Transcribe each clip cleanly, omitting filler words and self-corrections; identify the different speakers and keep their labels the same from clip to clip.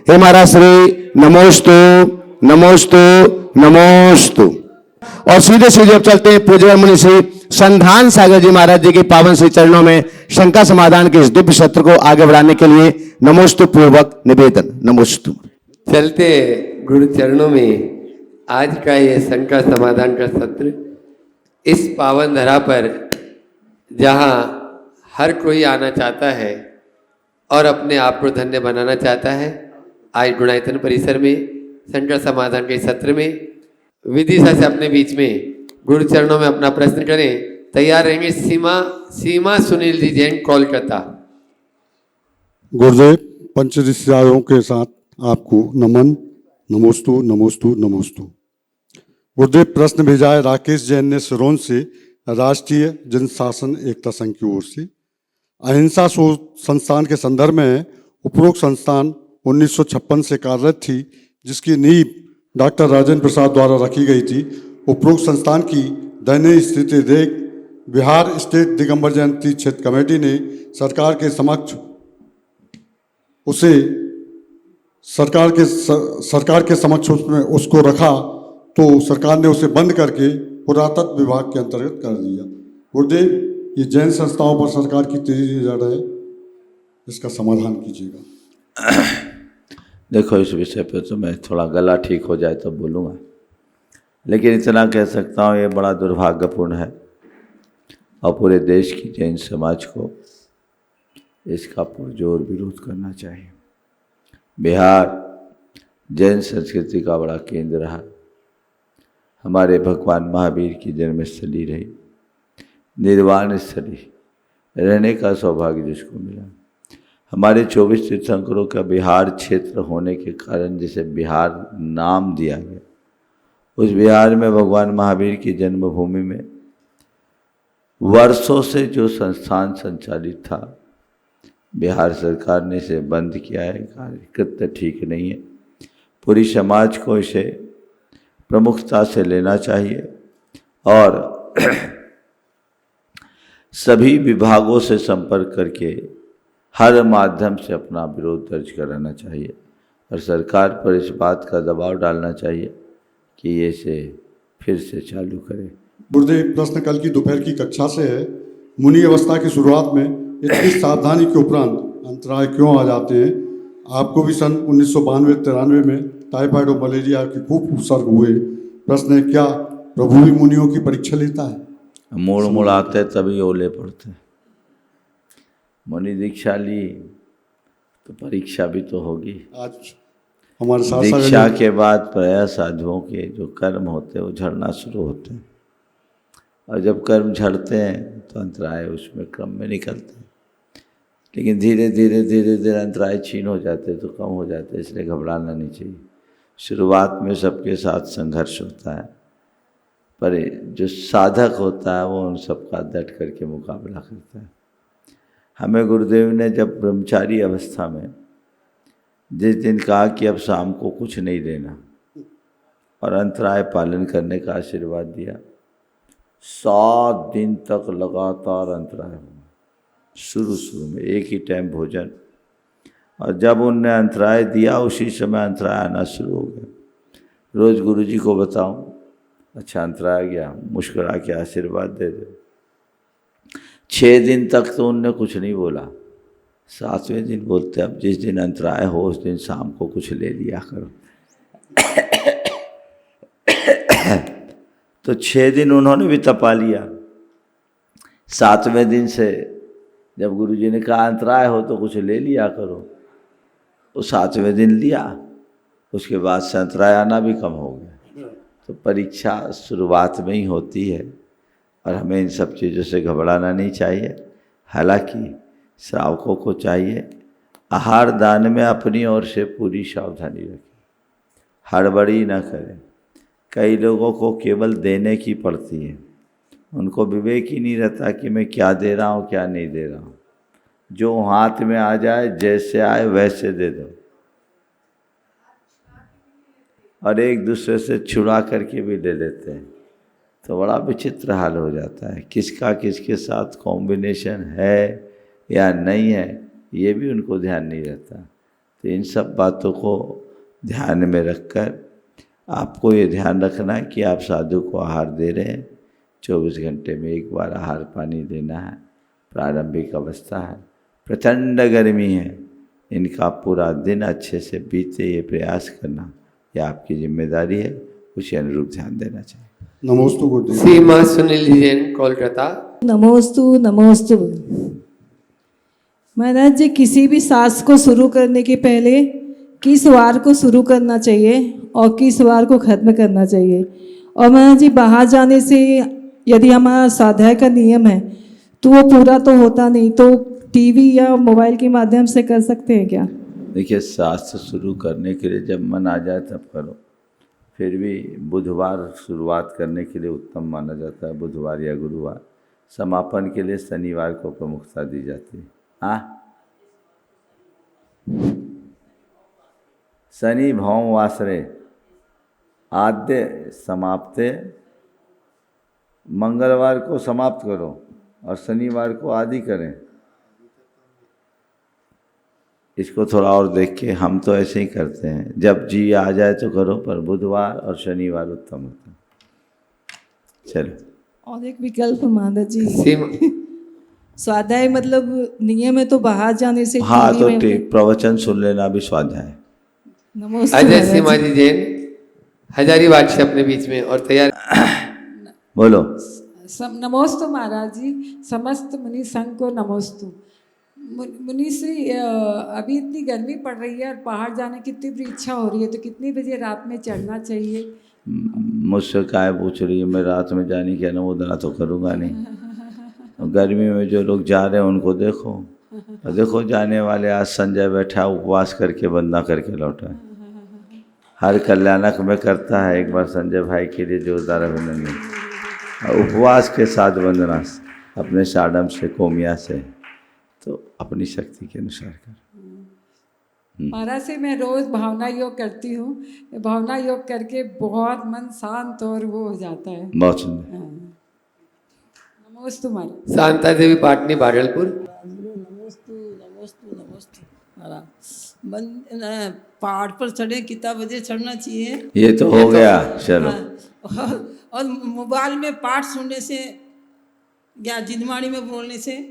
Speaker 1: हे महाराज श्री नमोस्तु नमोस्तु नमोस्तु। और सीधे सीधे अब चलते हैं पूज्य मुनि श्री संधान सागर जी महाराज जी के पावन श्री चरणों में शंका समाधान के इस दिव्य सत्र को आगे बढ़ाने के लिए नमोस्तु पूर्वक निवेदन। नमोस्तु।
Speaker 2: चलते गुरु चरणों में आज का ये शंका समाधान का सत्र इस पावन धरा पर जहाँ हर कोई आना चाहता है और अपने आप को धन्य बनाना चाहता है, आज गुणायतन परिसर में शंका समाधान के सत्र में विदिशा से अपने बीच में गुरु चरणों में अपना प्रश्न करें। तैयार रहेंगे सीमा सुनील जी, जैन कोलकाता।
Speaker 3: गुरुदेव पंचदशीयों के साथ आपको नमन। नमोस्तु नमोस्तु नमोस्तु। गुरुदेव प्रश्न भेजा है राकेश जैन ने सिरोंज से, राष्ट्रीय जनशासन एकता संघ की ओर से। अहिंसा शोध संस्थान के संदर्भ में उपरोक्त संस्थान 1956 से कार्यरत थी, जिसकी नींव डॉक्टर राजेंद्र प्रसाद द्वारा रखी गई थी। उपरोक्त संस्थान की दयनीय स्थिति देख बिहार स्टेट दिगंबर जयंती क्षेत्र कमेटी ने सरकार के समक्ष उसमें उसको रखा, तो सरकार ने उसे बंद करके पुरातत्व विभाग के अंतर्गत कर दिया। गुरुदेव, ये जैन संस्थाओं पर सरकार की तेजी नजर है, इसका समाधान कीजिएगा।
Speaker 4: देखो, इस विषय पे तो मैं थोड़ा गला ठीक हो जाए तो बोलूँगा, लेकिन इतना कह सकता हूँ ये बड़ा दुर्भाग्यपूर्ण है और पूरे देश की जैन समाज को इसका पुरजोर विरोध करना चाहिए। बिहार जैन संस्कृति का बड़ा केंद्र रहा, हमारे भगवान महावीर की जन्मस्थली रही, निर्वाण स्थली रहने का सौभाग्य जिसको मिला। हमारे 24 तीर्थंकरों का बिहार क्षेत्र होने के कारण जिसे बिहार नाम दिया गया, उस बिहार में भगवान महावीर की जन्मभूमि में वर्षों से जो संस्थान संचालित था, बिहार सरकार ने इसे बंद किया है। कार्यकृत ठीक नहीं है। पूरी समाज को इसे प्रमुखता से लेना चाहिए और सभी विभागों से संपर्क करके हर माध्यम से अपना विरोध दर्ज कराना चाहिए और सरकार पर इस बात का दबाव डालना चाहिए कि ये इसे फिर से चालू करे।
Speaker 3: गुरुदेव, प्रश्न कल की दोपहर की कक्षा से है। मुनि अवस्था की शुरुआत में इतनी सावधानी के उपरांत अंतराय क्यों आ जाते हैं? आपको भी सन 1992-93 में टाइफाइड और मलेरिया के खूब उपसर्ग हुए। प्रश्न है, क्या प्रभु भी मुनियों की परीक्षा लेता है?
Speaker 4: मोड़ मुड़ाते तभी ओले पड़ते। मुनि दीक्षा ली तो परीक्षा भी तो होगी।
Speaker 3: आज हमारे साथ
Speaker 4: दीक्षा के बाद प्रायः साधुओं के जो कर्म होते हैं वो झड़ना शुरू होते हैं, और जब कर्म झड़ते हैं तो अंतराय उसमें क्रम में निकलते हैं, लेकिन धीरे धीरे अंतराय छीन हो जाते तो कम हो जाते, इसलिए घबराना नहीं चाहिए। शुरुआत में सबके साथ संघर्ष होता है, पर जो साधक होता है वो उन सबका डट करके मुकाबला करता है। हमें गुरुदेव ने जब ब्रह्मचारी अवस्था में जिस दिन कहा कि अब शाम को कुछ नहीं लेना और अंतराय पालन करने का आशीर्वाद दिया, 7 दिन तक लगातार अंतराय हुआ। शुरू में एक ही टाइम भोजन, और जब उनने अंतराय दिया उसी समय अंतराय आना शुरू हो गया। रोज़ गुरुजी को बताऊं, अच्छा अंतराय गया, मुस्कुरा के आशीर्वाद दे दे। 6 दिन तक तो उनने कुछ नहीं बोला। 7वें दिन बोलते, अब जिस दिन अंतराय हो उस दिन शाम को कुछ ले लिया करो। तो 6 दिन उन्होंने भी तपा लिया। 7वें दिन से जब गुरुजी ने कहा अंतराय हो तो कुछ ले लिया करो, तो 7वें दिन लिया, उसके बाद से अंतराय आना भी कम हो गया। तो परीक्षा शुरुआत में ही होती है और हमें इन सब चीज़ों से घबराना नहीं चाहिए। हालांकि श्रावकों को चाहिए आहार दान में अपनी ओर से पूरी सावधानी रखें, हड़बड़ी न करें। कई लोगों को केवल देने की पड़ती है, उनको विवेक ही नहीं रहता कि मैं क्या दे रहा हूँ क्या नहीं दे रहा हूँ। जो हाथ में आ जाए, जैसे आए वैसे दे दो, और एक दूसरे से छुड़ा करके भी ले लेते हैं, तो बड़ा विचित्र हाल हो जाता है। किसका किसके साथ कॉम्बिनेशन है या नहीं है ये भी उनको ध्यान नहीं रहता। तो इन सब बातों को ध्यान में रखकर आपको ये ध्यान रखना है कि आप साधु को आहार दे रहे हैं। 24 घंटे में एक बार आहार पानी देना है। प्रारंभिक अवस्था है, प्रचंड गर्मी है, इनका पूरा दिन अच्छे से बीते ये प्रयास करना ये आपकी जिम्मेदारी है। उसी अनुरूप ध्यान देना चाहिए।
Speaker 3: नमोस्तु गुरुदेव।
Speaker 2: सीमा सुनील जैन कोलकाता।
Speaker 5: नमोस्तु नमोस्तु। महाराज जी, किसी भी सांस को शुरू करने के पहले किस वार को शुरू करना चाहिए और किस वार को खत्म करना चाहिए? और महाराज जी, बाहर जाने से यदि हमारा स्वाध्याय का नियम है तो वो पूरा तो होता नहीं, तो टीवी या मोबाइल के माध्यम से कर सकते हैं क्या?
Speaker 4: देखिए, शास्त्र शुरू करने के लिए जब मन आ जाए तब करो। फिर भी बुधवार शुरुआत करने के लिए उत्तम माना जाता है, बुधवार या गुरुवार। समापन के लिए शनिवार को प्रमुखता दी जाती है। हाँ, शनि भौम वासरे आद्य समाप्ते। मंगलवार को समाप्त करो और शनिवार को आदि करें। इसको थोड़ा और देख के, हम तो ऐसे ही करते हैं, जब जी आ जाए तो करो, पर बुधवार और शनिवार उत्तम होता है। चलो,
Speaker 5: और एक विकल्प महाराज जी,
Speaker 2: सीमा
Speaker 5: स्वाध्याय मतलब नियम है तो बाहर जाने से
Speaker 4: हाँ,
Speaker 5: टीवी
Speaker 4: तो
Speaker 5: में-
Speaker 4: ठीक, प्रवचन सुन लेना भी स्वाध्याय है।
Speaker 5: नमस्ते
Speaker 2: अजय
Speaker 5: महाराज
Speaker 2: सीमा
Speaker 5: जी।
Speaker 2: जी जैन हजारीबाग से अपने बीच में और तैयार।
Speaker 4: बोलो।
Speaker 6: नमोस्तु महाराज जी, समस्त मुनि संघ को नमोस्तु। मुनि श्री, अभी इतनी गर्मी पड़ रही है और पहाड़ जाने की तीव्र इच्छा हो रही है, तो कितनी बजे रात में चढ़ना चाहिए?
Speaker 4: मुझसे काय पूछ रही है? मैं रात में जाने की अनुमोदना तो करूँगा नहीं। और गर्मी में जो लोग जा रहे हैं उनको देखो, और देखो जाने वाले, आज संजय बैठा उपवास करके वंदना करके लौटा है। हर कल्याणक में करता है, एक बार संजय भाई के लिए जोरदार अभिनंदन। और उपवास के साथ वंदना अपने साडम से, कोमिया से, तो अपनी शक्ति के अनुसार कर।
Speaker 6: महाराज से मैं रोज भावना योग करती हूँ। भावना योग करके बहुत मन शांत और वो हो जाता है।
Speaker 4: बहुत सुंदर।
Speaker 6: हाँ। नमोस्तु महाराज।
Speaker 2: शांता देवी पाटनी भागलपुर।
Speaker 7: नमोस्तु नमोस्तु नमोस्तु महाराज। पहाड़ पर चढ़े कितना बजे चढ़ना चाहिए?
Speaker 4: ये तो हो गया, चलो।
Speaker 7: और मोबाइल में पाठ सुनने से या जिनवाणी में बोलने से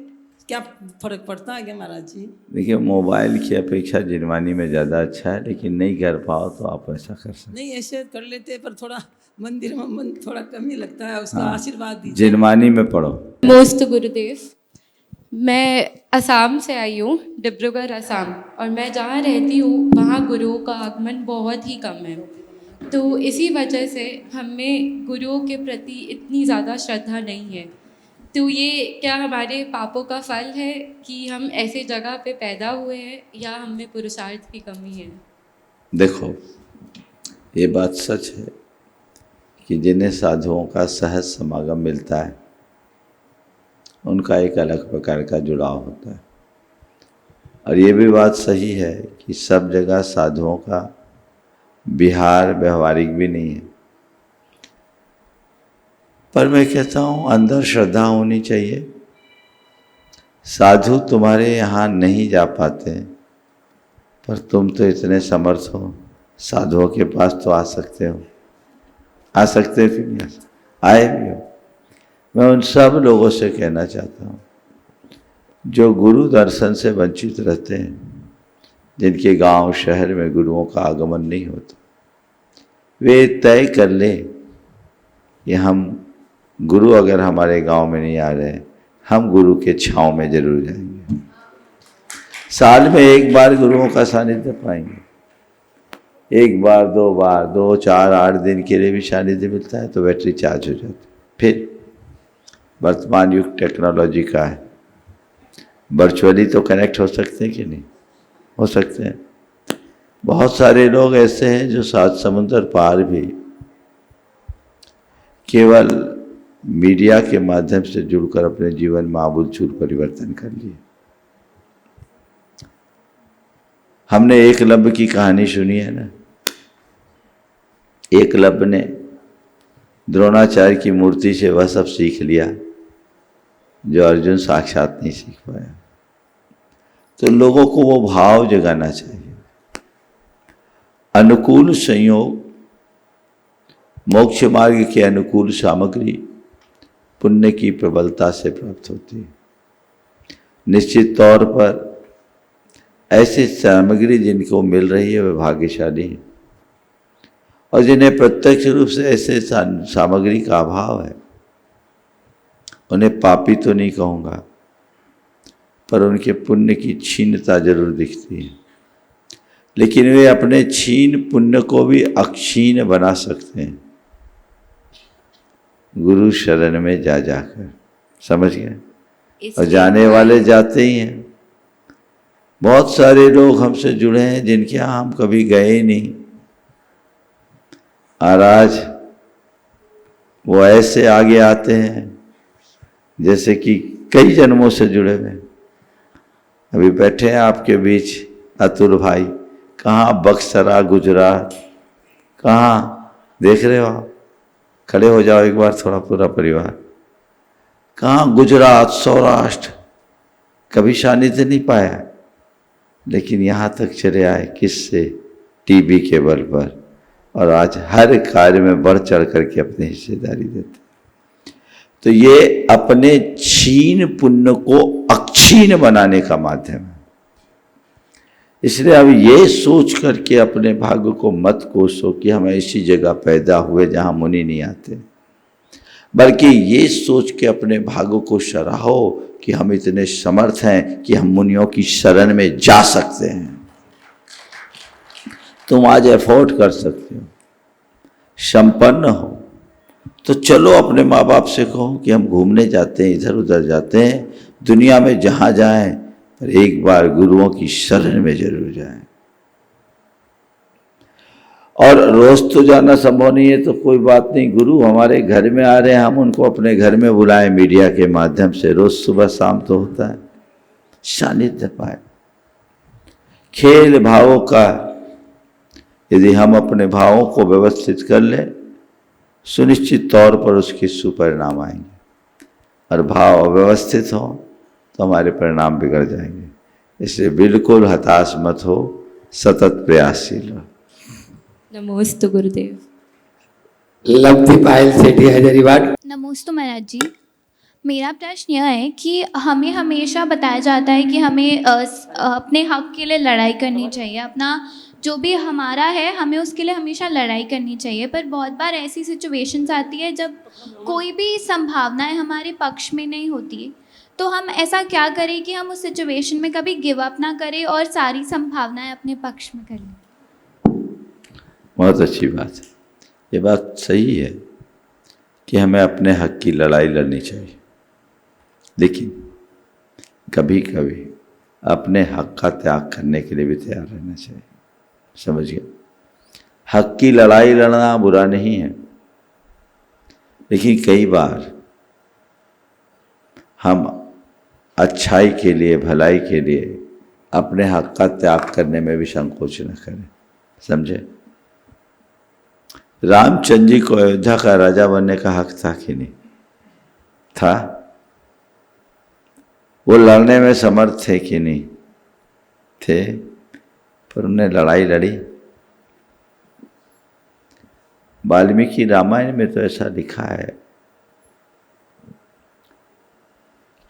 Speaker 7: क्या फर्क पड़ता है क्या महाराज जी?
Speaker 4: देखिए, मोबाइल की अपेक्षा जिनवानी में ज़्यादा अच्छा है, लेकिन नहीं कर पाओ तो आप ऐसा कर सकते।
Speaker 7: नहीं, ऐसे कर लेते पर थोड़ा मंदिर में मन थोड़ा कम ही लगता है। उसका आशीर्वाद दीजिए।
Speaker 4: जिनवानी में पढ़ो।
Speaker 8: नमोस्तु गुरुदेव। मैं असम से आई हूँ, डिब्रूगढ़ असम, और मैं जहाँ रहती हूँ वहाँ गुरुओं का आगमन बहुत ही कम है। तो इसी वजह से हमें गुरुओं के प्रति इतनी ज़्यादा श्रद्धा नहीं है। तो ये क्या हमारे पापों का फल है कि हम ऐसे जगह पे पैदा हुए हैं, या हमें पुरुषार्थ की कमी है?
Speaker 4: देखो, ये बात सच है कि जिन्हें साधुओं का सहज समागम मिलता है उनका एक अलग प्रकार का जुड़ाव होता है। और ये भी बात सही है कि सब जगह साधुओं का विहार व्यवहारिक भी नहीं है। पर मैं कहता हूँ, अंदर श्रद्धा होनी चाहिए। साधु तुम्हारे यहाँ नहीं जा पाते, पर तुम तो इतने समर्थ हो, साधुओं के पास तो आ सकते हो। आ सकते हो कि नहीं? आए भी हो। मैं उन सब लोगों से कहना चाहता हूँ जो गुरु दर्शन से वंचित रहते हैं, जिनके गांव शहर में गुरुओं का आगमन नहीं होता, वे तय कर ले कि हम गुरु अगर हमारे गांव में नहीं आ रहे, हम गुरु के छांव में जरूर जाएंगे। साल में एक बार गुरुओं का सानिध्य पाएंगे। एक बार, 2 बार, 2, 4, 8 दिन के लिए भी सानिध्य मिलता है तो बैटरी चार्ज हो जाती है। फिर वर्तमान युग टेक्नोलॉजी का है, वर्चुअली तो कनेक्ट हो सकते हैं कि नहीं? हो सकते हैं। बहुत सारे लोग ऐसे हैं जो 7 समुंदर पार भी केवल मीडिया के माध्यम से जुड़कर अपने जीवन में आमूलचूल परिवर्तन कर लिए। हमने एकलव्य की कहानी सुनी है ना। एकलव्य ने द्रोणाचार्य की मूर्ति से वह सब सीख लिया जो अर्जुन साक्षात नहीं सीख पाया। तो लोगों को वो भाव जगाना चाहिए अनुकूल संयोग, मोक्ष मार्ग के अनुकूल सामग्री पुण्य की प्रबलता से प्राप्त होती है। निश्चित तौर पर ऐसी सामग्री जिनको मिल रही है वे भाग्यशाली हैं, और जिन्हें प्रत्यक्ष रूप से ऐसे सामग्री का अभाव है उन्हें पापी तो नहीं कहूँगा, पर उनके पुण्य की क्षीणता जरूर दिखती है। लेकिन वे अपने क्षीण पुण्य को भी अक्षीण बना सकते हैं गुरु शरण में जा जाकर, समझ गए। और जाने वाले जाते ही हैं। बहुत सारे लोग हमसे जुड़े हैं जिनके यहाँ हम कभी गए ही नहीं, और आज वो ऐसे आगे आते हैं जैसे कि कई जन्मों से जुड़े हुए। अभी बैठे हैं आपके बीच अतुल भाई, कहाँ बक्सरा गुजरात, कहाँ देख रहे हो आप, खड़े हो जाओ एक बार थोड़ा, पूरा परिवार। कहाँ गुजरात सौराष्ट्र, कभी सानिध्य नहीं पाया, लेकिन यहाँ तक चले आए किससे, टीबी के बल पर, और आज हर कार्य में बढ़ चढ़ करके अपनी हिस्सेदारी देते। तो ये अपने क्षीण पुण्य को अक्षीण बनाने का माध्यम है। इसलिए अब ये सोच करके अपने भाग्य को मत कोसो कि हम ऐसी जगह पैदा हुए जहाँ मुनि नहीं आते, बल्कि ये सोच के अपने भाग्य को सराहो कि हम इतने समर्थ हैं कि हम मुनियों की शरण में जा सकते हैं। तुम आज एफोर्ड कर सकते हो, संपन्न हो, तो चलो अपने माँ बाप से कहो कि हम घूमने जाते हैं, इधर उधर जाते हैं, दुनिया में जहाँ जाएं, पर एक बार गुरुओं की शरण में जरूर जाएं। और रोज तो जाना संभव नहीं है तो कोई बात नहीं, गुरु हमारे घर में आ रहे हैं, हम उनको अपने घर में बुलाएं मीडिया के माध्यम से, रोज सुबह शाम तो होता है, सानिध्य पाए। खेल भावों का यदि हम अपने भावों को व्यवस्थित कर लें, सुनिश्चित तौर पर उसके सुपरिणाम आएंगे, और भाव अव्यवस्थित हो तो हमारे परिणाम बिगड़ जाएंगे। इसलिए बिल्कुल हताश मत हो, सतत प्रयासशील रहो।
Speaker 8: नमोस्तु गुरुदेव।
Speaker 2: लब्धि पायल सेठी हजारीबाग।
Speaker 9: नमोस्तु महाराज जी। मेरा प्रश्न यह है कि हमें हमेशा बताया जाता है कि हमें अपने हक के लिए लड़ाई करनी चाहिए, अपना जो भी हमारा है हमें उसके लिए हमेशा लड़ाई करनी चाहिए। पर बहुत बार ऐसी सिचुएशंस आती है जब कोई भी संभावनाएं हमारे पक्ष में नहीं होती, तो हम ऐसा क्या करें कि हम उस सिचुएशन में कभी गिव अप ना करें और सारी संभावनाएं अपने पक्ष में करें।
Speaker 4: बहुत अच्छी बात है, ये बात सही है कि हमें अपने हक की लड़ाई लड़नी चाहिए, लेकिन कभी कभी अपने हक का त्याग करने के लिए भी तैयार रहना चाहिए, समझ गए। हक की लड़ाई लड़ना बुरा नहीं है, लेकिन कई बार हम अच्छाई के लिए, भलाई के लिए अपने हक का त्याग करने में भी संकोच न करें, समझे। रामचंद्र जी को अयोध्या का राजा बनने का हक था कि नहीं था? वो लड़ने में समर्थ थे कि नहीं थे? पर उन्हें लड़ाई लड़ी। वाल्मीकि रामायण में तो ऐसा लिखा है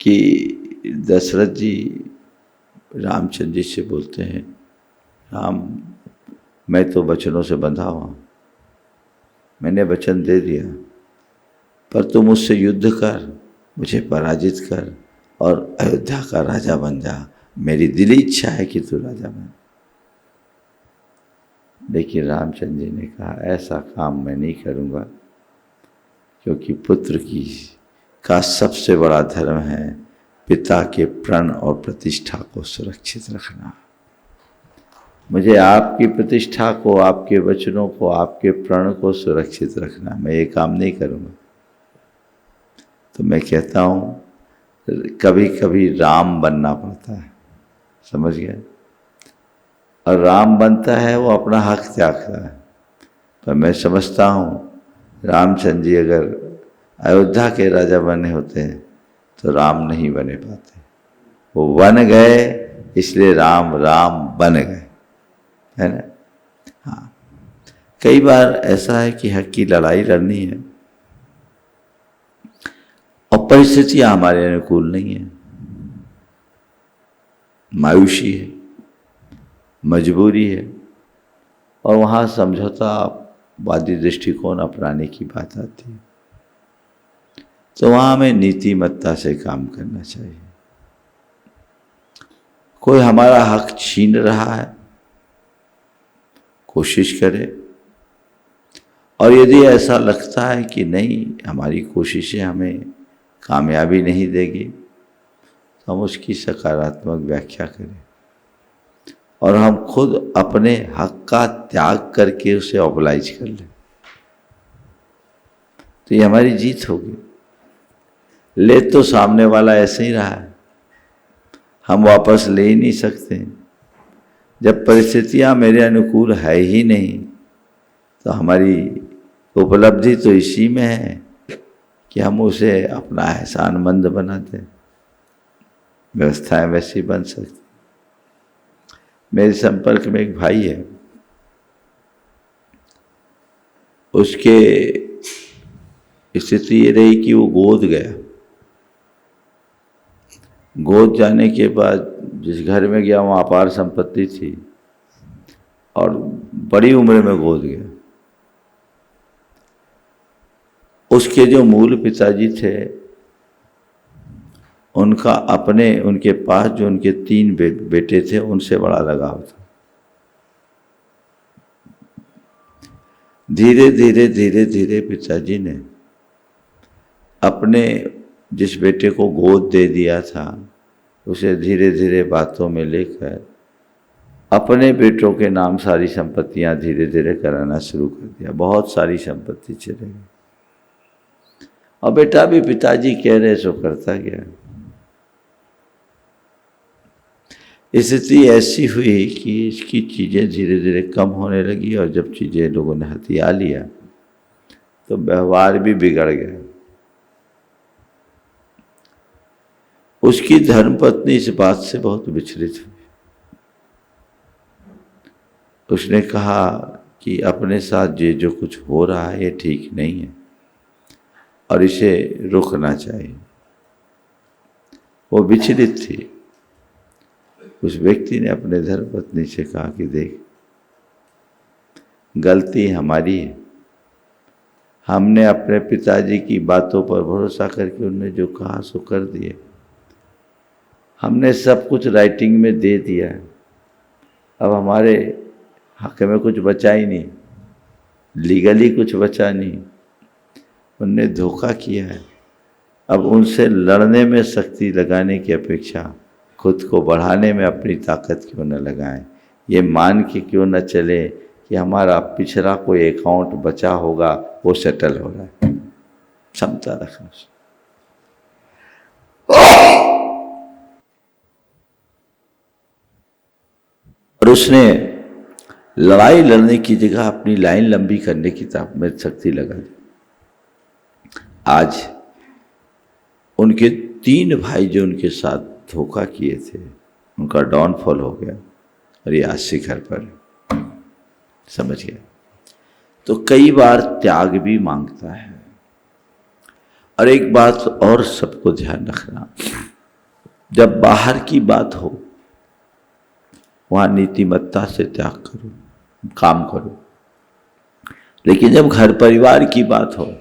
Speaker 4: कि दशरथ जी रामचंद्र जी से बोलते हैं, राम मैं तो वचनों से बंधा हुआ, मैंने वचन दे दिया, पर तू मुझसे युद्ध कर, मुझे पराजित कर और अयोध्या का राजा बन जा। मेरी दिली इच्छा है कि तू राजा बन। लेकिन रामचंद्र जी ने कहा ऐसा काम मैं नहीं करूँगा, क्योंकि पुत्र का सबसे बड़ा धर्म है पिता के प्रण और प्रतिष्ठा को सुरक्षित रखना। मुझे आपकी प्रतिष्ठा को, आपके वचनों को, आपके प्रण को सुरक्षित रखना, मैं ये काम नहीं करूँगा। तो मैं कहता हूँ कभी कभी राम बनना पड़ता है, समझ गए। और राम बनता है वो अपना हक त्यागता है। पर मैं समझता हूँ रामचंद्र जी अगर अयोध्या के राजा बने होते तो राम नहीं बने पाते। वो बन गए, इसलिए राम राम बन गए, है ना। हाँ, कई बार ऐसा है कि हक की लड़ाई लड़नी है और परिस्थितियां हमारे अनुकूल नहीं है, मायूसी है, मजबूरी है, और वहाँ समझौतावादी दृष्टिकोण अपनाने की बात आती है। तो वहाँ हमें नीतिमत्ता से काम करना चाहिए। कोई हमारा हक छीन रहा है, कोशिश करे, और यदि ऐसा लगता है कि नहीं, हमारी कोशिशें हमें कामयाबी नहीं देगी, तो हम उसकी सकारात्मक व्याख्या करें और हम खुद अपने हक का त्याग करके उसे ऑबलाइज कर लें, तो ये हमारी जीत होगी। ले तो सामने वाला ऐसे ही रहा है, हम वापस ले ही नहीं सकते। जब परिस्थितियां मेरे अनुकूल है ही नहीं, तो हमारी उपलब्धि तो इसी में है कि हम उसे अपना एहसानमंद बना दें। व्यवस्थाएं वैसी बन सकती। मेरे संपर्क में एक भाई है, उसके स्थिति ये रही कि वो गोद गया। गोद जाने के बाद जिस घर में गया वहाँ अपार संपत्ति थी और बड़ी उम्र में गोद गया। उसके जो मूल पिताजी थे, उनके पास जो उनके 3 बेटे थे, उनसे बड़ा लगाव था। धीरे धीरे धीरे धीरे पिताजी ने अपने जिस बेटे को गोद दे दिया था, उसे धीरे धीरे बातों में लेकर अपने बेटों के नाम सारी संपत्तियां धीरे धीरे कराना शुरू कर दिया। बहुत सारी संपत्ति चली गई और बेटा भी पिताजी कह रहे सो करता गया। स्थिति ऐसी हुई कि इसकी चीज़ें धीरे धीरे कम होने लगी और जब चीज़ें लोगों ने हथिया लिया तो व्यवहार भी बिगड़ गया। उसकी धर्मपत्नी इस बात से बहुत विचलित हुई। उसने कहा कि अपने साथ ये जो कुछ हो रहा है ये ठीक नहीं है और इसे रोकना चाहिए। वो विचलित थी। उस व्यक्ति ने अपने धर्मपत्नी से कहा कि देख, गलती हमारी है, हमने अपने पिताजी की बातों पर भरोसा करके उन्होंने जो कहा सो कर दिए। हमने सब कुछ राइटिंग में दे दिया, अब हमारे हक में कुछ बचा ही नहीं, लीगली कुछ बचा नहीं। उनने धोखा किया है। अब उनसे लड़ने में शक्ति लगाने की अपेक्षा खुद को बढ़ाने में अपनी ताकत क्यों न लगाएं। ये मान के क्यों न चले कि हमारा पिछड़ा कोई अकाउंट बचा होगा, वो सेटल हो रहा है। क्षमता रखना। और उसने लड़ाई लड़ने की जगह अपनी लाइन लंबी करने की तरफ में शक्ति लगा दी। आज उनके 3 भाई जो उनके साथ धोखा किए थे, उनका डाउनफॉल हो गया और ये आज शिखर पर समझ गया। तो कई बार त्याग भी मांगता है। और एक बात और सबको ध्यान रखना, जब बाहर की बात हो वहाँ नीतिमत्ता से त्याग करो, काम करो, लेकिन जब घर परिवार की बात हो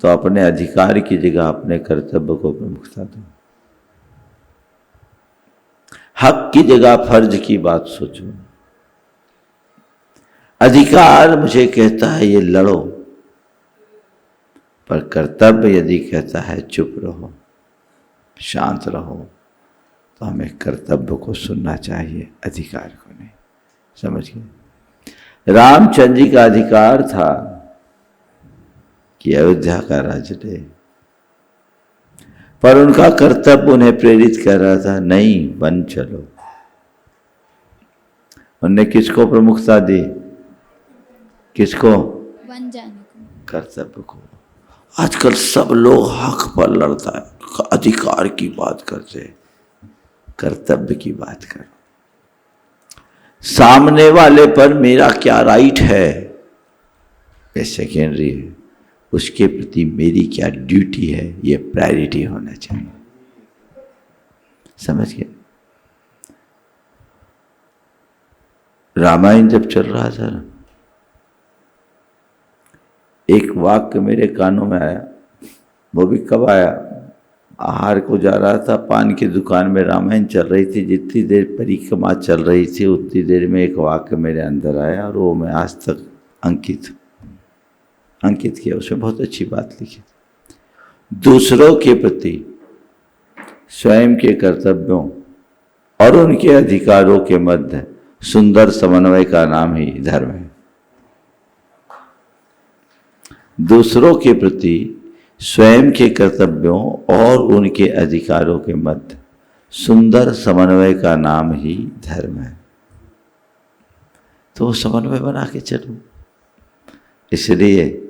Speaker 4: तो अपने अधिकार की जगह अपने कर्तव्य को प्रमुखता दो। हक की जगह फर्ज की बात सोचो। अधिकार मुझे कहता है ये लड़ो, पर कर्तव्य यदि कहता है चुप रहो, शांत रहो, तो हमें कर्तव्य को सुनना चाहिए, अधिकार को नहीं। समझ गए? रामचंद्र जी का अधिकार था कि अयोध्या का राज्य ले, पर उनका कर्तव्य उन्हें प्रेरित कर रहा था, नहीं वन चलो। उनने किसको प्रमुखता दी? किसको?
Speaker 9: वन जाने को,
Speaker 4: कर्तव्य को। आजकल सब लोग हक पर लड़ता है, अधिकार की बात करते, कर्तव्य की बात करो। सामने वाले पर मेरा क्या राइट है ये सेकेंडरी है, उसके प्रति मेरी क्या ड्यूटी है ये प्रायोरिटी होना चाहिए। समझ गए? रामायण जब चल रहा था ना, एक वाक्य मेरे कानों में आया। वो भी कब आया? आहार को जा रहा था, पान की दुकान में रामायण चल रही थी। जितनी देर परिक्रमा चल रही थी उतनी देर में एक वाक्य मेरे अंदर आया और वो मैं आज तक अंकित किया। उसमें बहुत अच्छी बात लिखी। दूसरों के प्रति स्वयं के कर्तव्यों और उनके अधिकारों के मध्य सुंदर समन्वय का नाम ही धर्म है। दूसरों के प्रति स्वयं के कर्तव्यों और उनके अधिकारों के मध्य सुंदर समन्वय का नाम ही धर्म है। तो समन्वय बना के चलो। इसलिए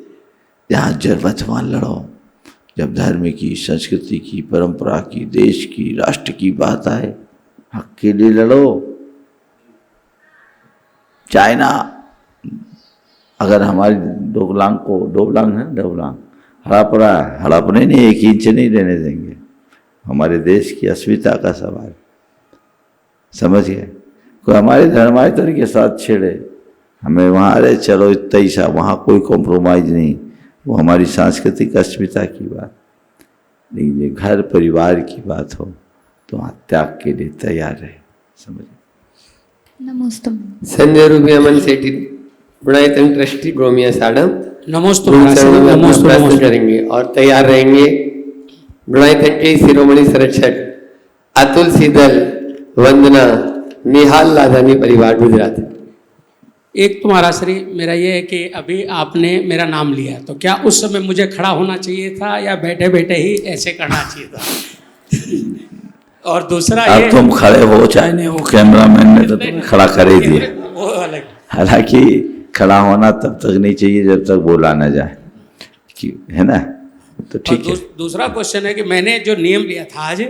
Speaker 4: जहाँ जरूरत वहाँ लड़ो। जब धर्म की, संस्कृति की, परंपरा की, देश की, राष्ट्र की बात आए, हक के लिए लड़ो। चाइना अगर हमारी डोबलांग हड़पड़ा है, हड़पने नहीं, 1 इंच नहीं देने देंगे। हमारे देश की अस्मिता का सवाल। समझ गए? कोई हमारे धर्मांतर के साथ छेड़े, हमें वहाँ अरे चलो इतना ही सा, वहाँ कोई कॉम्प्रोमाइज नहीं। वो हमारी सांस्कृतिक अस्मिता की बात। लेकिन ये घर परिवार की बात हो तो वहाँ त्याग के लिए तैयार रहे। समझ?
Speaker 9: नमोस्तु।
Speaker 2: संजय रूपी अमन सेठी गुणायतन ट्रस्टी गोमिया साडम
Speaker 10: नमोस्तु
Speaker 2: चरणों में अपना
Speaker 10: नमोस्तु
Speaker 2: प्रश्न
Speaker 10: नमोस्तु।
Speaker 2: करेंगे और तैयार रहेंगे। गुणायतन के शिरोमणि संरक्षक अतुल सीदल, वंदना, निहाल लाधानी परिवार गुजरात।
Speaker 10: एक तुम्हारा श्री मेरा ये है कि अभी आपने मेरा नाम लिया, तो क्या उस समय मुझे खड़ा होना चाहिए था या बैठे बैठे ही ऐसे करना चाहिए था? और दूसरा
Speaker 4: अब
Speaker 10: ये
Speaker 4: तुम खड़े हो चाहे नहीं हो, कैमरामैन ने तो तुम्हें खड़ा कर ही दिया।
Speaker 10: वो अलग।
Speaker 4: हालांकि खड़ा होना तब तक नहीं चाहिए जब तक बोला ना जाए, है ना? तो ठीक है।
Speaker 10: दूसरा क्वेश्चन है कि मैंने जो नियम लिया था आज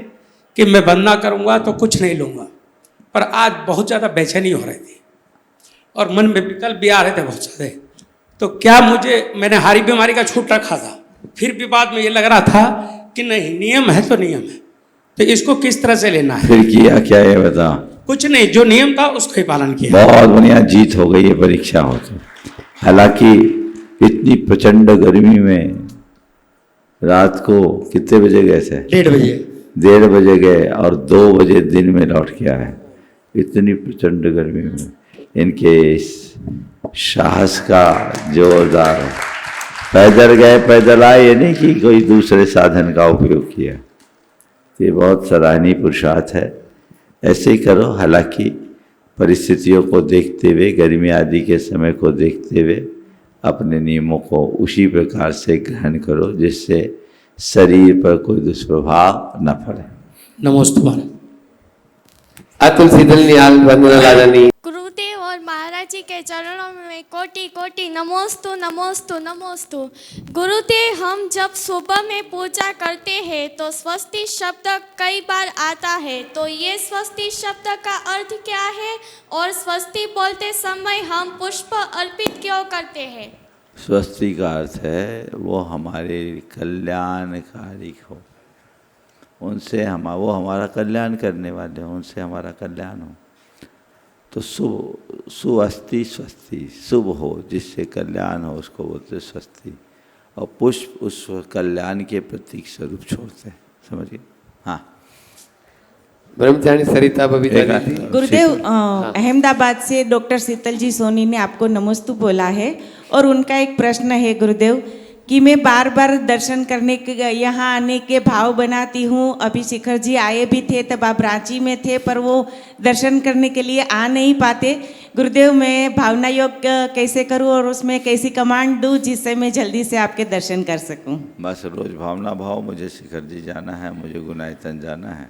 Speaker 10: कि मैं वंदना करूंगा तो कुछ नहीं लूंगा, पर आज बहुत ज़्यादा बेचैनी हो रही थी और मन में विकल्प भी आ रहे थे बहुत सारे। तो क्या मैंने हारी बीमारी का छूट रखा था, फिर भी बाद में ये लग रहा था कि नहीं, नियम है तो नियम है, तो इसको किस तरह से लेना है?
Speaker 4: फिर किया क्या ये बता?
Speaker 10: कुछ नहीं, जो नियम था उसको ही पालन किया।
Speaker 4: बहुत बढ़िया, जीत हो गई है परीक्षा हो तो। हालांकि इतनी प्रचंड गर्मी में रात को कितने बजे गए थे? 1:30 बजे गए और 2 बजे दिन में लौट के आए। इतनी प्रचंड गर्मी में इनके इस साहस का जोरदार। पैदल गए पैदल आए, ये नहीं कि कोई दूसरे साधन का उपयोग किया। ये बहुत सराहनीय पुरुषार्थ है। ऐसे ही करो। हालांकि परिस्थितियों को देखते हुए, गर्मी आदि के समय को देखते हुए अपने नियमों को उसी प्रकार से ग्रहण करो जिससे शरीर पर कोई दुष्प्रभाव न पड़े।
Speaker 10: नमस्ते।
Speaker 2: अतुल सीदल, निहाल, वंदना लाधानी।
Speaker 11: गुरुदेव और महाराज जी के चरणों में कोटि कोटि नमोस्तु नमोस्तु नमोस्तु। गुरुदेव, हम जब सुबह में पूजा करते हैं तो स्वस्ति शब्द कई बार आता है, तो ये स्वस्ति शब्द का अर्थ क्या है और स्वस्ति बोलते समय हम पुष्प अर्पित क्यों करते हैं?
Speaker 4: स्वस्ति का अर्थ है वो हमारे कल्याणकारी हो, उनसे वो हमारा कल्याण करने वाले हो, उनसे हमारा कल्याण हो। तो सुअस्ति स्वस्ति, शुभ हो जिससे कल्याण हो उसको बोलते स्वस्ति। और पुष्प उस कल्याण के प्रतीक स्वरूप छोड़ते हैं। समझिए? हाँ।
Speaker 2: ब्रह्मचारी सरिता बबीता दीदी।
Speaker 12: गुरुदेव, अहमदाबाद से डॉक्टर शीतल जी सोनी ने आपको नमोस्तु बोला है और उनका एक प्रश्न है गुरुदेव कि मैं बार बार दर्शन करने के यहाँ आने के भाव बनाती हूँ। अभी शिखर जी आए भी थे, तब आप रांची में थे, पर वो दर्शन करने के लिए आ नहीं पाते। गुरुदेव, मैं भावना योग कैसे करूँ और उसमें कैसी कमांड दूँ जिससे मैं जल्दी से आपके दर्शन कर सकूँ?
Speaker 4: बस रोज़ भावना भाव, मुझे शिखर जी जाना है, मुझे गुनायतन जाना है,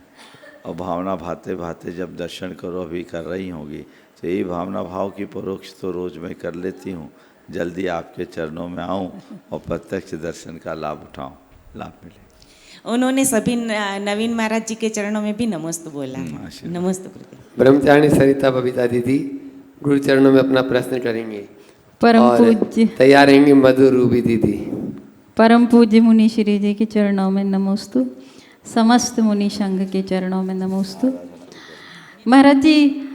Speaker 4: और भावना भाते भाते जब दर्शन करो, अभी कर रही होगी, तो यही भावना भाव की परोक्ष तो रोज़ मैं कर लेती हूँ। जल्दी आपके चरणों में आऊँ और प्रत्यक्ष दर्शन का लाभ उठाऊँ, लाभ मिले।
Speaker 12: उन्होंने सभी नवीन महाराज जी के चरणों में भी नमोस्तु बोला है। नमोस्तु गुरुदेव।
Speaker 2: ब्रह्मचारी सरिता बबीता दीदी, गुरु चरणों में अपना प्रश्न करेंगे।
Speaker 13: परम
Speaker 2: और
Speaker 13: पूज्य
Speaker 2: तैयार रहेंगे मधुर रूबी दीदी।
Speaker 13: परम पूज्य मुनि श्री जी के चरणों में नमोस्तु। समस्त मुनि संघ के चरणों में नमोस्तु। महाराज जी,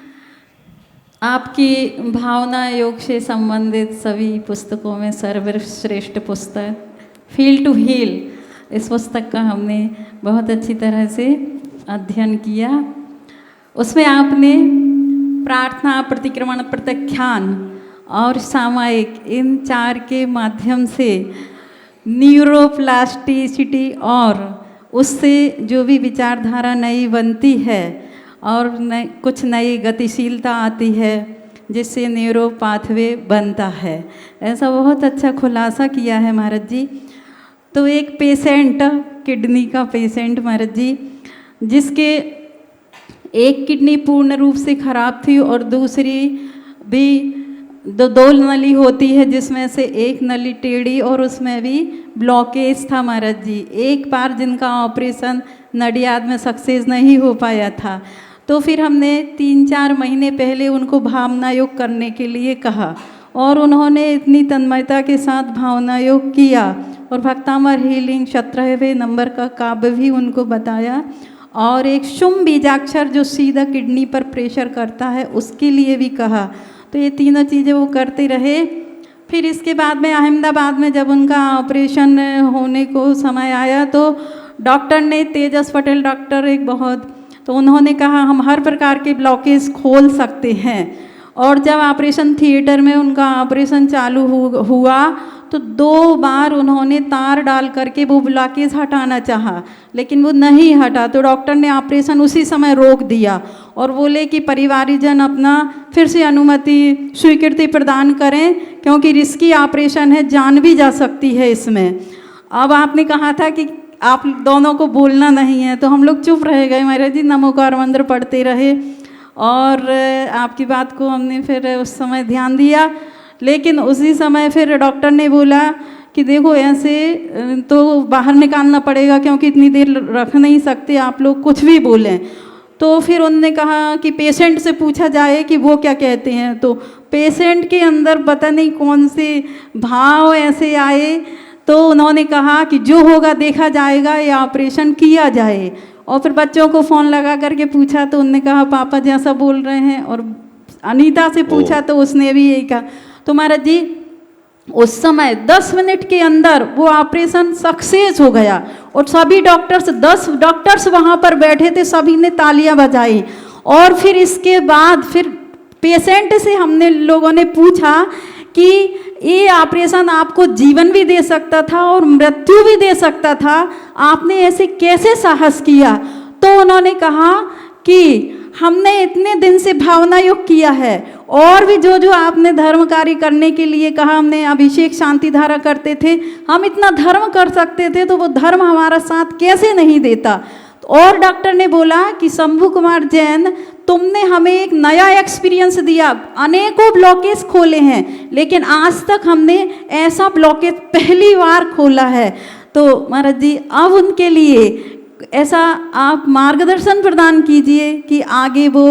Speaker 13: आपकी भावना योग से संबंधित सभी पुस्तकों में सर्वश्रेष्ठ पुस्तक फील टू हील, इस पुस्तक का हमने बहुत अच्छी तरह से अध्ययन किया। उसमें आपने प्रार्थना, प्रतिक्रमण, प्रत्याख्यान और सामायिक, इन 4 के माध्यम से न्यूरोप्लास्टिसिटी और उससे जो भी विचारधारा नई बनती है और कुछ नई गतिशीलता आती है, जिससे न्यूरो पाथवे बनता है, ऐसा बहुत अच्छा खुलासा किया है महाराज जी। तो एक पेशेंट, किडनी का पेशेंट महाराज जी, जिसके एक किडनी पूर्ण रूप से खराब थी और दूसरी भी दो नली होती है, जिसमें से एक नली टेढ़ी और उसमें भी ब्लॉकेज था महाराज जी। एक बार जिनका ऑपरेशन नडियाद में सक्सेस नहीं हो पाया था, तो फिर हमने 3-4 महीने पहले उनको भावना योग करने के लिए कहा और उन्होंने इतनी तन्मयता के साथ भावना योग किया और भक्तामर हीलिंग 17वें नंबर का काव्य भी उनको बताया और एक शुम बीजाक्षर जो सीधा किडनी पर प्रेशर करता है उसके लिए भी कहा। तो ये तीनों चीज़ें वो करते रहे। फिर इसके बाद में अहमदाबाद में जब उनका ऑपरेशन होने को समय आया, तो डॉक्टर ने, तेजस पटेल डॉक्टर एक बहुत, तो उन्होंने कहा हम हर प्रकार के ब्लॉकेज खोल सकते हैं। और जब ऑपरेशन थिएटर में उनका ऑपरेशन चालू हुआ तो 2 बार उन्होंने तार डाल करके वो ब्लॉकेज हटाना चाहा, लेकिन वो नहीं हटा। तो डॉक्टर ने ऑपरेशन उसी समय रोक दिया और बोले कि परिवारीजन अपना फिर से अनुमति स्वीकृति प्रदान करें, क्योंकि रिस्की ऑपरेशन है, जान भी जा सकती है इसमें। अब आपने कहा था कि आप दोनों को बोलना नहीं है, तो हम लोग चुप रह गए महाराज जी, नमोकार मंत्र पढ़ते रहे और आपकी बात को हमने फिर उस समय ध्यान दिया। लेकिन उसी समय फिर डॉक्टर ने बोला कि देखो ऐसे तो बाहर निकालना पड़ेगा, क्योंकि इतनी देर रख नहीं सकते आप लोग, कुछ भी बोलें। तो फिर उन्होंने कहा कि पेशेंट से पूछा जाए कि वो क्या कहते हैं। तो पेशेंट के अंदर पता नहीं कौन से भाव ऐसे आए, तो उन्होंने कहा कि जो होगा देखा जाएगा, या ऑपरेशन किया जाए। और फिर बच्चों को फ़ोन लगा करके पूछा तो उन्होंने कहा पापा जैसा बोल रहे हैं, और अनीता से पूछा तो उसने भी यही कहा। तो महाराज जी उस समय 10 मिनट के अंदर वो ऑपरेशन सक्सेस हो गया और सभी डॉक्टर्स, 10 डॉक्टर्स वहाँ पर बैठे थे, सभी ने तालियां बजाई। और फिर इसके बाद फिर पेशेंट से हमने लोगों ने पूछा कि ये ऑपरेशन आपको जीवन भी दे सकता था और मृत्यु भी दे सकता था, आपने ऐसे कैसे साहस किया? तो उन्होंने कहा कि हमने इतने दिन से भावना योग किया है और भी जो जो आपने धर्म कार्य करने के लिए कहा, हमने अभिषेक शांति धारा करते थे, हम इतना धर्म कर सकते थे, तो वो धर्म हमारा साथ कैसे नहीं देता? और डॉक्टर ने बोला कि शंभू कुमार जैन, तुमने हमें एक नया एक्सपीरियंस दिया, अनेकों ब्लॉकेज खोले हैं, लेकिन आज तक हमने ऐसा ब्लॉकेज पहली बार खोला है। तो महाराज जी अब उनके लिए ऐसा आप मार्गदर्शन प्रदान कीजिए कि आगे वो,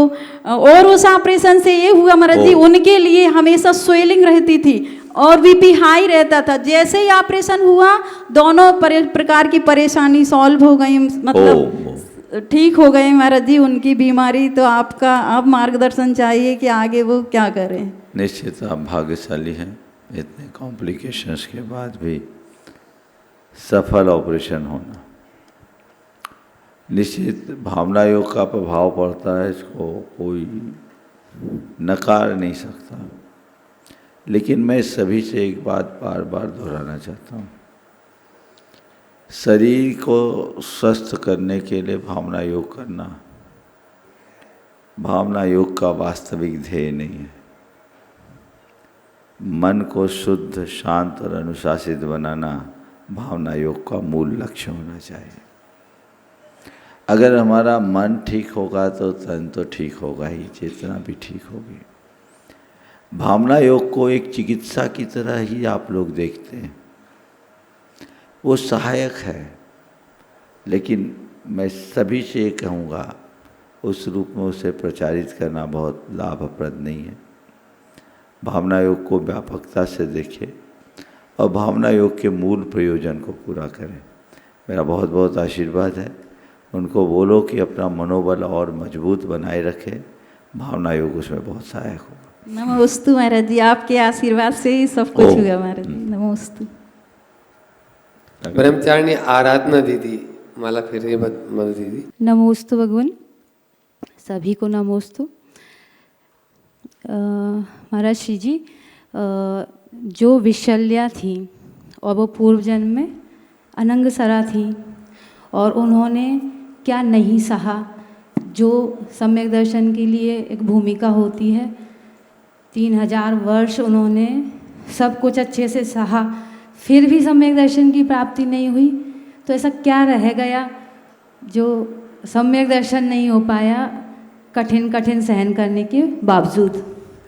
Speaker 13: और उस ऑपरेशन से ये हुआ महाराज जी, उनके लिए हमेशा स्वेलिंग रहती थी और बीपी हाई रहता था। जैसे ही ऑपरेशन हुआ दोनों प्रकार की परेशानी सॉल्व हो गई, मतलब ठीक हो गए महाराज जी उनकी बीमारी। तो आपका अब मार्गदर्शन चाहिए कि आगे वो क्या करें।
Speaker 4: निश्चित आप भाग्यशाली हैं, इतने कॉम्प्लिकेशंस के बाद भी सफल ऑपरेशन होना। निश्चित भावना योग का प्रभाव पड़ता है, इसको कोई नकार नहीं सकता। लेकिन मैं सभी से एक बात बार बार दोहराना चाहता हूँ, शरीर को स्वस्थ करने के लिए भावना योग करना भावना योग का वास्तविक ध्येय नहीं है। मन को शुद्ध, शांत और अनुशासित बनाना भावना योग का मूल लक्ष्य होना चाहिए। अगर हमारा मन ठीक होगा तो तन तो ठीक होगा ही, चेतना भी ठीक होगी। भावना योग को एक चिकित्सा की तरह ही आप लोग देखते हैं, वो सहायक है, लेकिन मैं सभी से कहूँगा उस रूप में उसे प्रचारित करना बहुत लाभप्रद नहीं है। भावना योग को व्यापकता से देखें और भावना योग के मूल प्रयोजन को पूरा करें। मेरा बहुत बहुत आशीर्वाद है। उनको बोलो कि अपना मनोबल और मजबूत बनाए रखें, भावना योग उसमें बहुत सहायक होगा।
Speaker 13: नमोस्तु महाराज जी, आपके आशीर्वाद से ही सब कुछ हुआ महाराज जी। नमोस्तु।
Speaker 2: ब्रह्मचारिणी आराधना दीदी, माला फिर ये मधु दीदी।
Speaker 14: नमोस्तु भगवान, सभी को नमोस्तु। महाराज श्री जी, जो विशल्या थी और वो पूर्व जन्म में अनंगसरा थी और उन्होंने क्या नहीं सहा, जो सम्यक दर्शन के लिए एक भूमिका होती है। 3000 वर्ष उन्होंने सब कुछ अच्छे से सहा, फिर भी सम्यक दर्शन की प्राप्ति नहीं हुई। तो ऐसा क्या रह गया जो सम्यक दर्शन नहीं हो पाया कठिन कठिन सहन करने के बावजूद?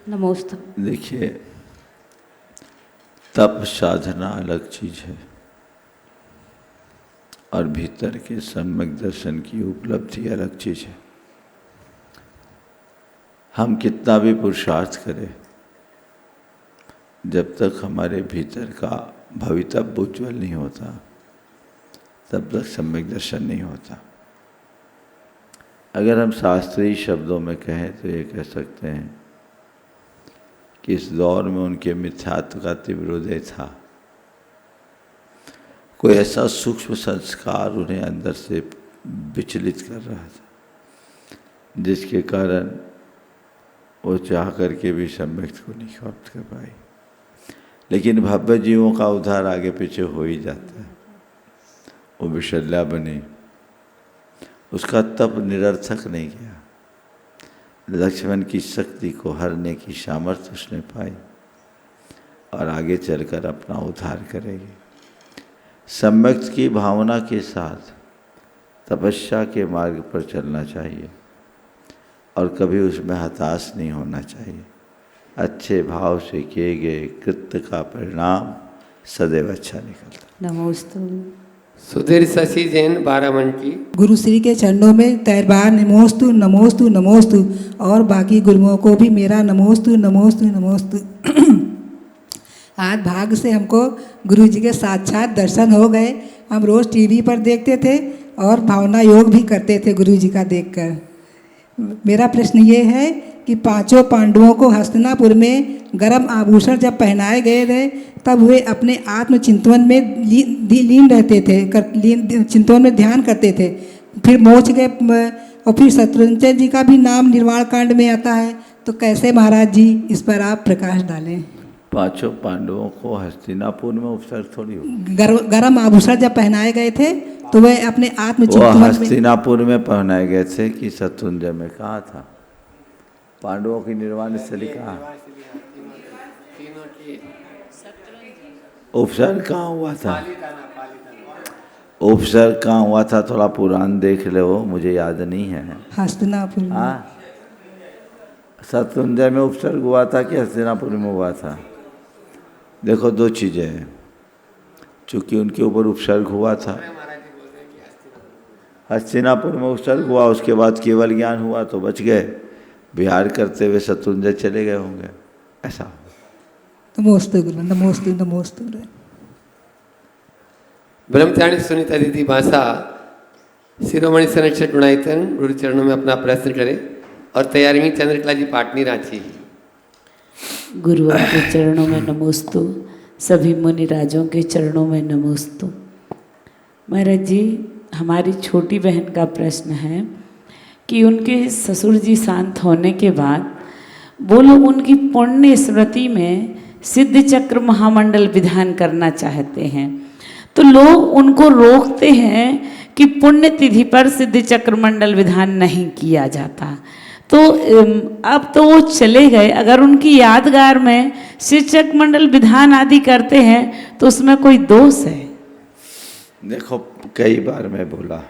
Speaker 14: नमोस्तु।
Speaker 4: देखिए, तप साधना अलग चीज है और भीतर के सम्यक दर्शन की उपलब्धि अलग चीज है। हम कितना भी पुरुषार्थ करें, जब तक हमारे भीतर का भवितव्य उज्ज्वल नहीं होता तब तक सम्यक दर्शन नहीं होता। अगर हम शास्त्रीय शब्दों में कहें तो ये कह सकते हैं कि इस दौर में उनके मिथ्यात्व का तीव्र उदय था। कोई ऐसा सूक्ष्म संस्कार उन्हें अंदर से विचलित कर रहा था, जिसके कारण वो चाह करके भी सम्यक को नहीं प्राप्त कर पाई। लेकिन भव्य जीवों का उद्धार आगे पीछे हो ही जाता है। वो विशल्या बनी, उसका तप निरर्थक नहीं गया। लक्ष्मण की शक्ति को हरने की सामर्थ्य उसने पाई और आगे चलकर अपना उद्धार करेगी। सम्यक की भावना के साथ तपस्या के मार्ग पर चलना चाहिए और कभी उसमें हताश नहीं होना चाहिए। अच्छे भाव से किए गए कृत्य का परिणाम सदैव अच्छा निकलता।
Speaker 14: नमोस्तु।
Speaker 2: सुधीर शशि जैन, बारामंकी।
Speaker 15: गुरु श्री के चरणों में तैरबार नमोस्तु नमोस्तु नमोस्तु, और बाकी गुरुओं को भी मेरा नमोस्तु नमोस्तु नमोस्तु। आज भाग्य से हमको गुरु जी के साक्षात दर्शन हो गए। हम रोज़ टीवी पर देखते थे और भावना योग भी करते थे गुरु जी का देखकर। मेरा प्रश्न ये है कि 5 पांडवों को हस्तिनापुर में गर्म आभूषण जब पहनाए गए थे तब वे अपने आत्मचिंतन में लीन रहते थे, चिंतन में ध्यान करते थे। फिर मोक्ष गए और फिर शत्रुंजय जी का भी नाम निर्वाण कांड में आता है। तो कैसे महाराज जी, इस पर आप प्रकाश डालें।
Speaker 4: 5 पांडवों को हस्तिनापुर में उपसर्ग थोड़ी हो।
Speaker 15: गर्म आभूषण जब पहनाए गए थे तो वे अपने आत्मचिंतन में
Speaker 4: हस्तिनापुर में पहनाए गए थे कि शत्रुंजय में कहा था? पांडवों की निर्वाण स्थली कहाँ? उपसर्ग कहाँ हुआ था? उपसर्ग कहाँ हुआ था? थोड़ा पुराण देख ले, वो मुझे याद नहीं है।
Speaker 15: हस्तिनापुर में।
Speaker 4: हाँ, शत्रुंजय में उपसर्ग हुआ था कि हस्तिनापुर में हुआ था? देखो, 2 चीज़ें हैं। चूँकि उनके ऊपर उपसर्ग हुआ था, हस्तिनापुर में उपसर्ग हुआ, उसके बाद केवल ज्ञान हुआ तो बच गए। विहार करते हुए शत्रुंजय चले गए होंगे, ऐसा।
Speaker 15: नमोस्तु गुरु, नमोस्तु नमोस्तु।
Speaker 2: ब्रह्मचारिणी सुनीता दीदी, बांसा। शिरोमणि संरक्षक गुणायतन, गुरु चरणों में अपना प्रश्न करें। और 13वीं चंद्रकला जी, पाटनी, रांची।
Speaker 16: गुरु के चरणों में नमोस्तु, सभी मुनि राजों के चरणों में नमोस्तु। महाराज जी, हमारी छोटी बहन का प्रश्न है कि उनके ससुर जी शांत होने के बाद वो लोग उनकी पुण्य स्मृति में सिद्ध चक्र महामंडल विधान करना चाहते हैं, तो लोग उनको रोकते हैं कि पुण्य तिथि पर सिद्ध चक्र मंडल विधान नहीं किया जाता। तो अब तो वो चले गए, अगर उनकी यादगार में सिद्ध चक्र मंडल विधान आदि करते हैं तो उसमें कोई दोष है?
Speaker 4: देखो, कई बार मैं बोला,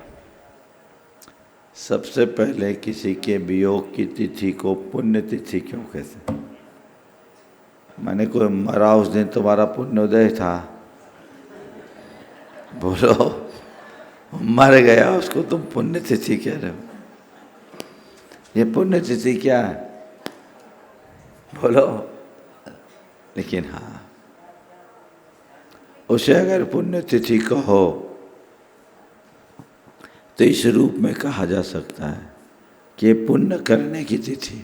Speaker 4: सबसे पहले किसी के वियोग की तिथि को पुण्य तिथि क्यों कहते? मैंने कोई मरा उस दिन तुम्हारा पुण्योदय था, बोलो, मर गया उसको तुम पुण्य तिथि कह रहे हो। ये पुण्य तिथि क्या है? बोलो। लेकिन हाँ, उसे अगर पुण्यतिथि कहो तो इस रूप में कहा जा सकता है कि पुण्य करने की तिथि,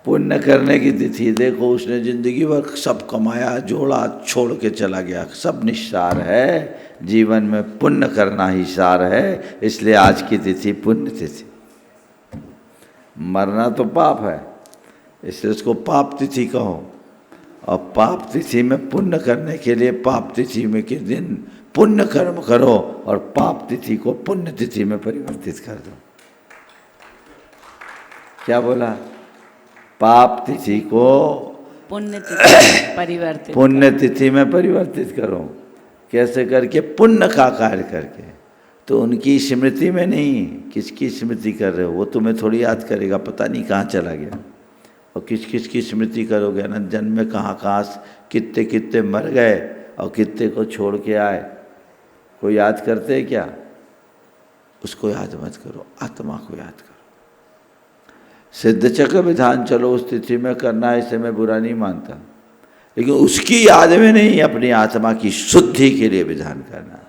Speaker 4: पुण्य करने की तिथि। देखो उसने जिंदगी भर सब कमाया, जोड़ा, छोड़ के चला गया, सब निस्सार है। जीवन में पुण्य करना ही सार है, इसलिए आज की तिथि पुण्य तिथि। मरना तो पाप है, इसलिए उसको पाप तिथि कहो। और पाप तिथि में पुण्य करने के लिए पाप तिथि में के दिन पुण्य कर्म करो और पाप तिथि को पुण्य तिथि में परिवर्तित कर दो। क्या बोला? पाप तिथि को
Speaker 16: पुण्य तिथि परिवर्तित,
Speaker 4: पुण्य तिथि में परिवर्तित करो। कैसे करके? पुण्य का कार्य करके। तो उनकी स्मृति में नहीं, किसकी स्मृति कर रहे हो? वो तुम्हें थोड़ी याद करेगा, पता नहीं कहाँ चला गया। और किस किस की स्मृति करोगे? अनंत जन्म में कहाँ कहाँ कितने कितने मर गए और कितने को छोड़ के आए, कोई याद करते हैं क्या? उसको याद मत करो, आत्मा को याद करो। सिद्ध चक्र विधान चलो उस तिथि में करना है, इसे मैं बुरा नहीं मानता, लेकिन उसकी याद में नहीं, अपनी आत्मा की शुद्धि के लिए विधान करना है,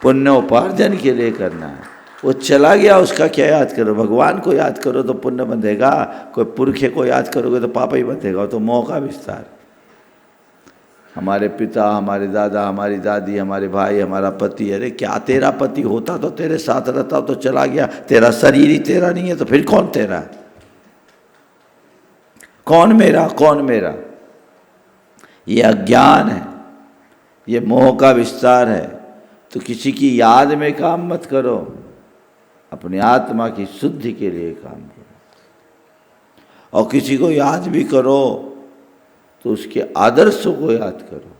Speaker 4: पुण्य उपार्जन के लिए करना है। वो चला गया, उसका क्या याद करो? भगवान को याद करो तो पुण्य बंधेगा, कोई पुरखे को याद करोगे तो पाप ही बंधेगा। तो मोह का विस्तार। हमारे पिता, हमारे दादा, हमारी दादी, हमारे भाई, हमारा पति, अरे क्या तेरा पति होता तो तेरे साथ रहता, तो चला गया। तेरा शरीर ही तेरा नहीं है तो फिर कौन तेरा? कौन मेरा, कौन मेरा? ये अज्ञान है, ये मोह का विस्तार है। तो किसी की याद में काम मत करो, अपनी आत्मा की शुद्धि के लिए काम करो। और किसी को याद भी करो तो उसके आदर्शों को याद करो,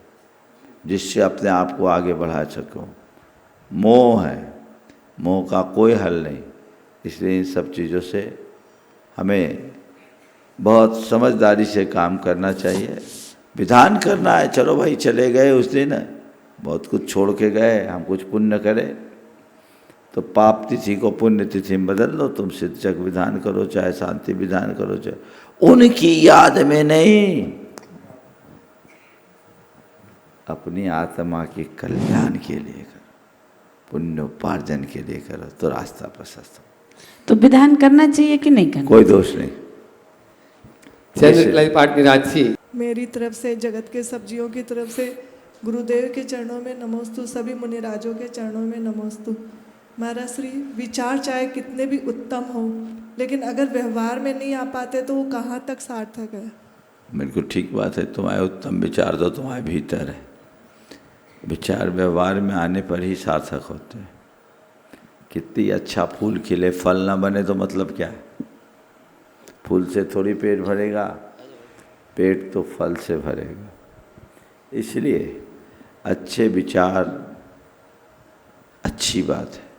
Speaker 4: जिससे अपने आप को आगे बढ़ा सको। मोह है, मोह का कोई हल नहीं। इसलिए इन सब चीज़ों से हमें बहुत समझदारी से काम करना चाहिए। विधान करना है, चलो भाई चले गए उस दिन, बहुत कुछ छोड़ के गए, हम कुछ पुण्य करें, तो पाप तिथि को पुण्य तिथि में बदल लो। तुम सिद्ध चक्र विधान करो, चाहे शांति विधान करो, चाहे उनकी याद में नहीं, अपनी आत्मा के कल्याण के लिए करो, पुण्य उपार्जन के लिए करो, तो रास्ता प्रशस्त हो।
Speaker 16: तो विधान करना चाहिए कि नहीं करना?
Speaker 4: कोई दोष नहीं।
Speaker 2: चंद्रकला पाठ की राशि
Speaker 17: मेरी तरफ से, जगत के सब जीवों की तरफ से गुरुदेव के चरणों में नमोस्तु, सभी मुनिराजों के चरणों में नमोस्तु। महाराज श्री, विचार चाहे कितने भी उत्तम हो, लेकिन अगर व्यवहार में नहीं आ पाते तो वो कहाँ तक सार्थक है?
Speaker 4: बिल्कुल ठीक बात है। तुम्हारे उत्तम विचार तो तुम्हारे भीतर है, विचार व्यवहार में आने पर ही सार्थक होते हैं। कितनी अच्छा फूल खिले, फल ना बने तो मतलब क्या है? फूल से थोड़ी पेट भरेगा, पेट तो फल से भरेगा। इसलिए अच्छे विचार अच्छी बात है,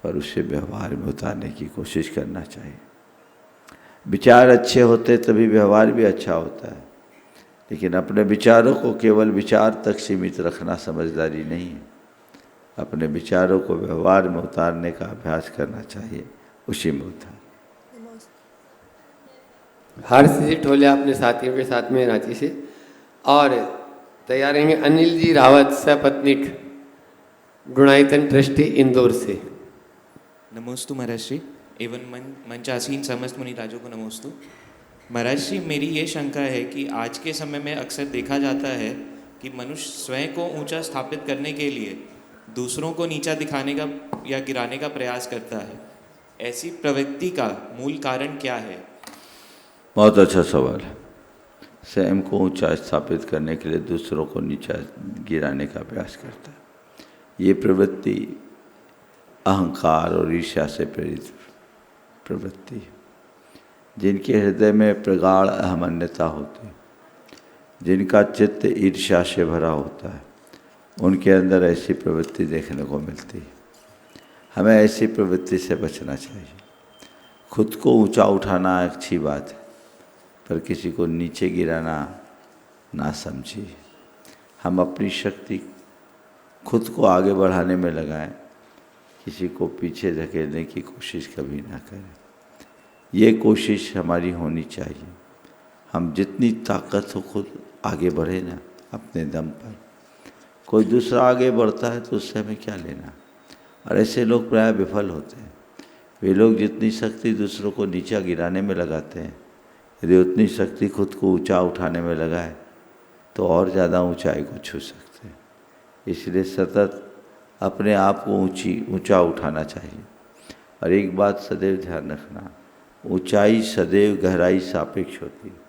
Speaker 4: पर उसे व्यवहार में उतारने की कोशिश करना चाहिए। विचार अच्छे होते तभी व्यवहार भी अच्छा होता है, लेकिन अपने विचारों को केवल विचार तक सीमित रखना समझदारी नहीं है। अपने विचारों को व्यवहार में उतारने का अभ्यास करना चाहिए, उसी में उतार।
Speaker 2: हर्ष जी ठोले अपने साथियों के साथ में रांची से, और तैयार रहेंगे अनिल जी रावत सपत्निक गुणायतन ट्रस्टी इंदौर से।
Speaker 18: नमोस्तु महाराज श्री, एवं मंचासीन समस्त मुनिराजों को नमोस्तु। महाराज श्री, मेरी ये शंका है कि आज के समय में अक्सर देखा जाता है कि मनुष्य स्वयं को ऊंचा स्थापित करने के लिए दूसरों को नीचा दिखाने का या गिराने का प्रयास करता है। ऐसी प्रवृत्ति का मूल कारण क्या है?
Speaker 4: बहुत अच्छा सवाल है। स्वयं को ऊंचा स्थापित करने के लिए दूसरों को नीचा गिराने का प्रयास करता है। ये प्रवृत्ति अहंकार और ईर्ष्या से प्रेरित प्रवृत्ति है। जिनके हृदय में प्रगाढ़ अहमन्यता होती है, जिनका चित्त ईर्ष्या से भरा होता है, उनके अंदर ऐसी प्रवृत्ति देखने को मिलती है। हमें ऐसी प्रवृत्ति से बचना चाहिए। खुद को ऊंचा उठाना अच्छी बात है, पर किसी को नीचे गिराना ना समझिए। हम अपनी शक्ति खुद को आगे बढ़ाने में लगाएं, किसी को पीछे धकेलने की कोशिश कभी ना करें। ये कोशिश हमारी होनी चाहिए। हम जितनी ताकत हो खुद आगे बढ़े ना अपने दम पर। कोई दूसरा आगे बढ़ता है तो उससे हमें क्या लेना। और ऐसे लोग प्राय विफल होते हैं। वे लोग जितनी शक्ति दूसरों को नीचा गिराने में लगाते हैं, यदि उतनी शक्ति खुद को ऊंचा उठाने में लगाए तो और ज़्यादा ऊंचाई को छू सकते हैं। इसलिए सतत अपने आप को ऊंचा उठाना चाहिए। और एक बात सदैव ध्यान रखना, ऊंचाई सदैव गहराई सापेक्ष होती है।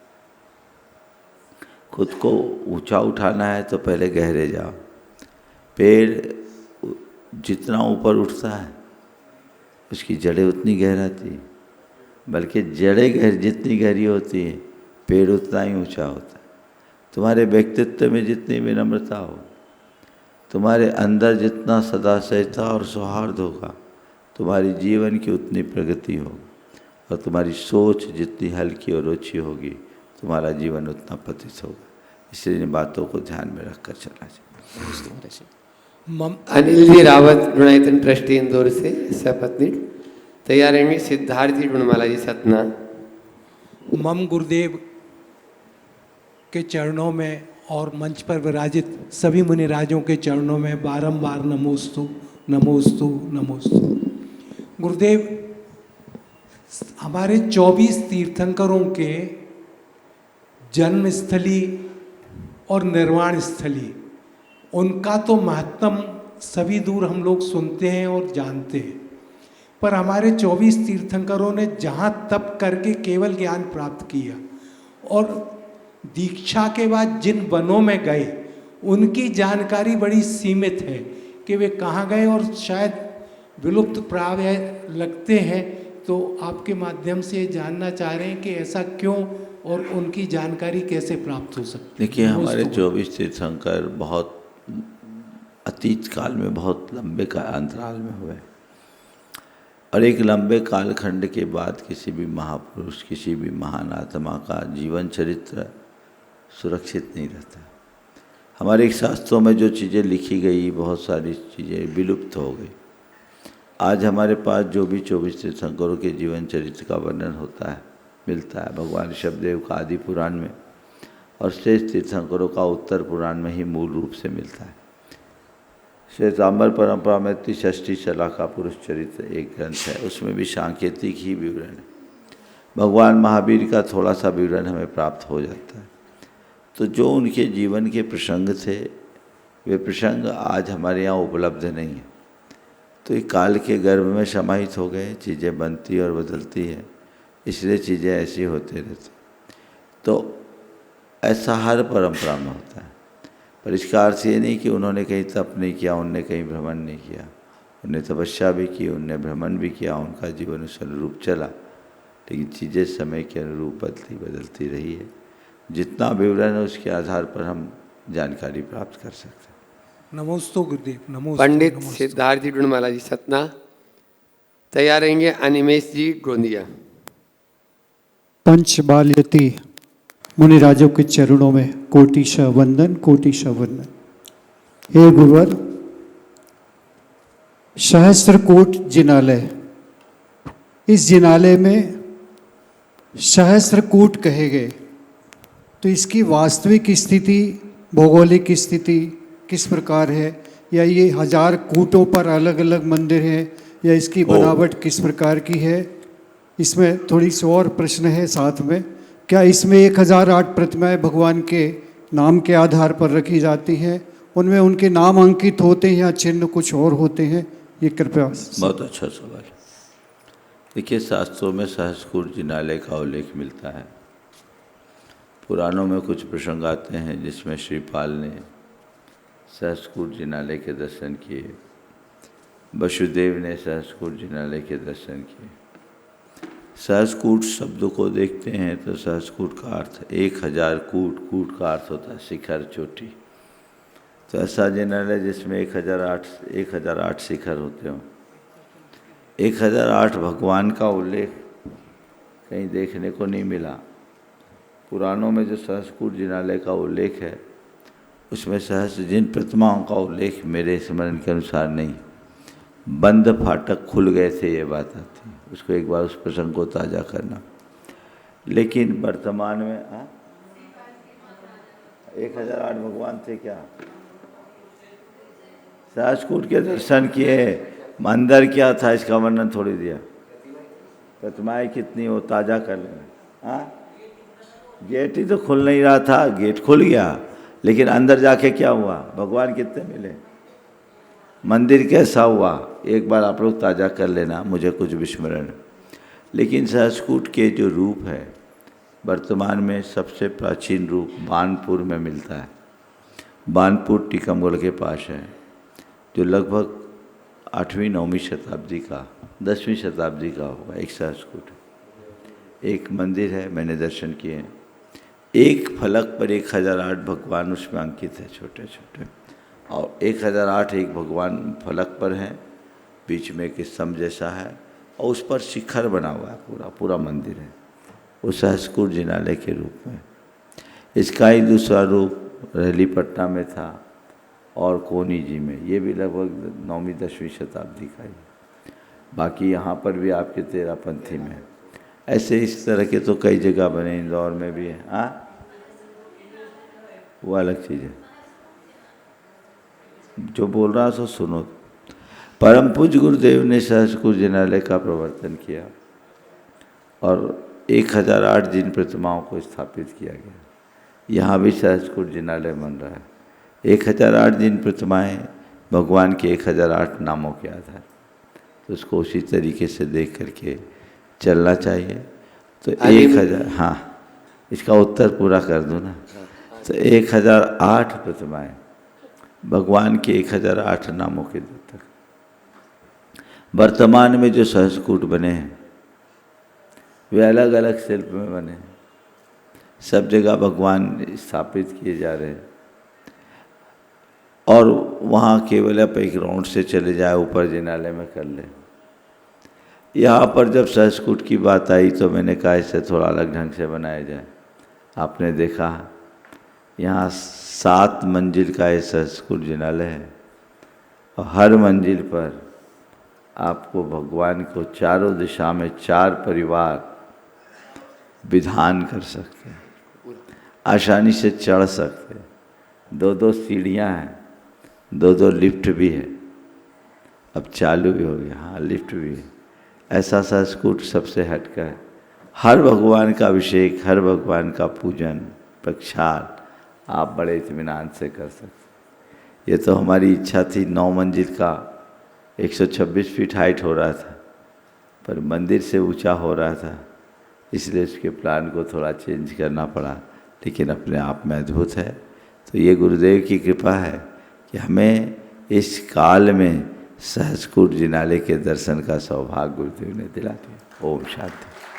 Speaker 4: खुद को ऊंचा उठाना है तो पहले गहरे जाओ। पेड़ जितना ऊपर उठता है उसकी जड़ें उतनी गहराती है, बल्कि जड़ें जितनी गहरी होती है पेड़ उतना ही ऊंचा होता है। तुम्हारे व्यक्तित्व में जितनी विनम्रता हो, तुम्हारे अंदर जितना सदाचारिता और सौहार्द होगा, तुम्हारी जीवन की उतनी प्रगति होगी। और तुम्हारी सोच जितनी हल्की और ओछी होगी, तुम्हारा जीवन उतना पतित होगा। इसलिए इन बातों को ध्यान में रखकर चलना चाहिए।
Speaker 2: अनिल जी रावत गुणायतन ट्रस्टी इंदौर से सपत्नी तैयार रहेंगे। सिद्धार्थ जी गुणमाला जी सतना।
Speaker 19: मम गुरुदेव के चरणों में और मंच पर विराजित सभी मुनिराजों के चरणों में बारंबार नमोस्तु नमोस्तु नमोस्तु। गुरुदेव, हमारे 24 तीर्थंकरों के जन्मस्थली और निर्वाण स्थली, उनका तो महत्तम सभी दूर हम लोग सुनते हैं और जानते हैं, पर हमारे 24 तीर्थंकरों ने जहाँ तप करके केवल ज्ञान प्राप्त किया और दीक्षा के बाद जिन वनों में गए उनकी जानकारी बड़ी सीमित है कि वे कहाँ गए और शायद विलुप्त प्राय लगते हैं। तो आपके माध्यम से जानना चाह रहे हैं कि ऐसा क्यों और उनकी जानकारी कैसे प्राप्त हो सकती है।
Speaker 4: देखिए, हमारे 24 तीर्थंकर बहुत अतीत काल में बहुत लंबे का अंतराल में हुए, और एक लंबे कालखंड के बाद किसी भी महापुरुष, किसी भी महान आत्मा का जीवन चरित्र सुरक्षित नहीं रहता। हमारे शास्त्रों में जो चीज़ें लिखी गई, बहुत सारी चीज़ें विलुप्त हो गई। आज हमारे पास जो भी 24 तीर्थंकरों के जीवन चरित्र का वर्णन होता है, मिलता है भगवान ऋषभदेव का आदि पुराण में, और श्रेष्ठ तीर्थंकरों का उत्तर पुराण में ही मूल रूप से मिलता है। श्वेतांबर परंपरा में 63 शला का पुरुष चरित्र एक ग्रंथ है, उसमें भी सांकेतिक ही विवरण है। भगवान महावीर का थोड़ा सा विवरण हमें प्राप्त हो जाता है। तो जो उनके जीवन के प्रसंग थे, वे प्रसंग आज हमारे यहाँ उपलब्ध नहीं है। तो ये काल के गर्भ में समाहित हो गए, चीज़ें बनती और बदलती हैं, इसलिए चीज़ें ऐसी होती रहती। तो ऐसा हर परंपरा में होता है, पर इसका अर्थ ये नहीं कि उन्होंने कहीं तप नहीं किया, उनने कहीं भ्रमण नहीं किया। उनने तपस्या भी की, उनने भ्रमण भी किया, उनका जीवन उस अनुरूप चला, लेकिन चीज़ें समय के अनुरूप बदलती रही है। जितना विवरण है उसके आधार पर हम जानकारी प्राप्त कर सकते हैं।
Speaker 19: नमोस्तु गुरुदेव। नमोस्तु।
Speaker 2: पंडित सिद्धार्थ जी गुणमाला जी सतना। तैयार रहेंगे अनिमेश जी गोंदिया।
Speaker 20: पंच बाल्यति मुनिराजों के चरणों में कोटिशः वंदन, कोटिशः वंदन। हे गुरुवर, सहस्त्रकूट जिनालय, इस जिनालय में सहस्त्रकूट कहे गए, तो इसकी वास्तविक स्थिति, भौगोलिक स्थिति किस प्रकार है? या ये 1000 कूटों पर अलग अलग मंदिर हैं, या इसकी बनावट किस प्रकार की है? इसमें थोड़ी सी और प्रश्न है साथ में। क्या इसमें 1008 प्रतिमाएं भगवान के नाम के आधार पर रखी जाती हैं? उनमें उनके नाम अंकित होते हैं या चिन्ह कुछ और होते हैं? ये कृपया।
Speaker 4: बहुत अच्छा सवाल। देखिए, शास्त्रों में सहस्त्रकूट जिनालय का उल्लेख मिलता है। पुराणों में कुछ प्रसंग आते हैं जिसमें श्रीपाल ने सहस्त्रकूट जिनालय के दर्शन किए, वसुदेव ने सहस्त्रकूट जिनालय के दर्शन किए। सहस्त्रकूट शब्द को देखते हैं तो सहस्त्रकूट का अर्थ 1000 कूट, कूट का अर्थ होता है शिखर, चोटी। तो ऐसा जिनालय जिसमें 1008 शिखर होते हों। 1008 भगवान का उल्लेख कहीं देखने को नहीं मिला। पुराणों में जो सहस्त्रकूट जिनालय का उल्लेख है उसमें सहस्त्र जिन प्रतिमाओं का उल्लेख मेरे स्मरण के अनुसार नहीं। बंद फाटक खुल गए थे, ये बात आती है। उसको एक बार उस प्रसंग को ताज़ा करना। लेकिन वर्तमान में 1008 भगवान थे क्या? सहस्रकूट के दर्शन किए, अंदर क्या था इसका वर्णन थोड़ी दिया। प्रतिमाएं कितनी हो, ताज़ा कर लेना। हाँ, गेट ही तो खुल नहीं रहा था, गेट खुल गया, लेकिन अंदर जाके क्या हुआ? भगवान कितने मिले, मंदिर कैसा हुआ, एक बार आप लोग ताज़ा कर लेना, मुझे कुछ विस्मरण। लेकिन सहस्रकूट के जो रूप है, वर्तमान में सबसे प्राचीन रूप बानपुर में मिलता है। बानपुर टीकमगढ़ के पास है, जो लगभग 8वीं-9वीं शताब्दी का, 10वीं शताब्दी का होगा। एक सहस्रकूट, एक मंदिर है, मैंने दर्शन किए हैं। एक फलक पर 1008 भगवान उसमें अंकित है, छोटे छोटे, और 1008 एक भगवान फलक पर हैं, बीच में एक स्तंभ जैसा है, और उस पर शिखर बना हुआ है, पूरा पूरा मंदिर है। वो सहस्रकूट जिनालय के रूप में। इसका ही दूसरा रूप रहलीपटना में था और कोनी जी में, ये भी लगभग 9वीं-10वीं शताब्दी का ही। बाकी यहाँ पर भी आपके 13पंथी में। ऐसे इस तरह के तो कई जगह बने, इंदौर में भी है। हाँ, वो अलग चीज़ है, जो बोल रहा सो सुनो। परम पूज्य गुरुदेव ने सहस्रकूट जिनालय का प्रवर्तन किया और 1008 जिन प्रतिमाओं को स्थापित किया गया। यहाँ भी सहस्रकूट जिनालय बन रहा है। 1008 जिन प्रतिमाएं भगवान के 1008 नामों के आधार, तो उसको उसी तरीके से देख करके चलना चाहिए। तो 1000, हाँ, इसका उत्तर पूरा कर दूँ ना, तो 1008 प्रतिमाएं भगवान के 1008 नामों के द्योतक। वर्तमान में जो सहस्रकूट बने हैं वे अलग अलग शिल्प में बने हैं, सब जगह भगवान स्थापित किए जा रहे हैं। और वहाँ केवल आप एक राउंड से चले जाए, ऊपर जिनालय में कर ले। यहाँ पर जब सहस्रकूट की बात आई तो मैंने कहा इसे थोड़ा अलग ढंग से बनाया जाए। आपने देखा यहाँ 7 मंजिल का ये सहस्रकूट जिनालय है, और हर मंजिल पर आपको भगवान को चारों दिशा में 4 परिवार विधान कर सकते हैं, आसानी से चढ़ सकते हैं। 2-2 सीढ़ियाँ हैं, 2-2 लिफ्ट भी है, अब चालू भी हो गया, हाँ लिफ्ट भी है। ऐसा सहस्रकूट सबसे हटकर है। हर भगवान का अभिषेक, हर भगवान का पूजन, प्रक्षाल आप बड़े इत्मीनान से कर सकते। ये तो हमारी इच्छा थी, 9 मंजिल का 126 फीट हाइट हो रहा था, पर मंदिर से ऊंचा हो रहा था, इसलिए उसके प्लान को थोड़ा चेंज करना पड़ा, लेकिन अपने आप में अद्भुत है। तो ये गुरुदेव की कृपा है कि हमें इस काल में सहस्रकूट जिनालय के दर्शन का सौभाग्य गुरुदेव ने दिला दिया। ओम शांति।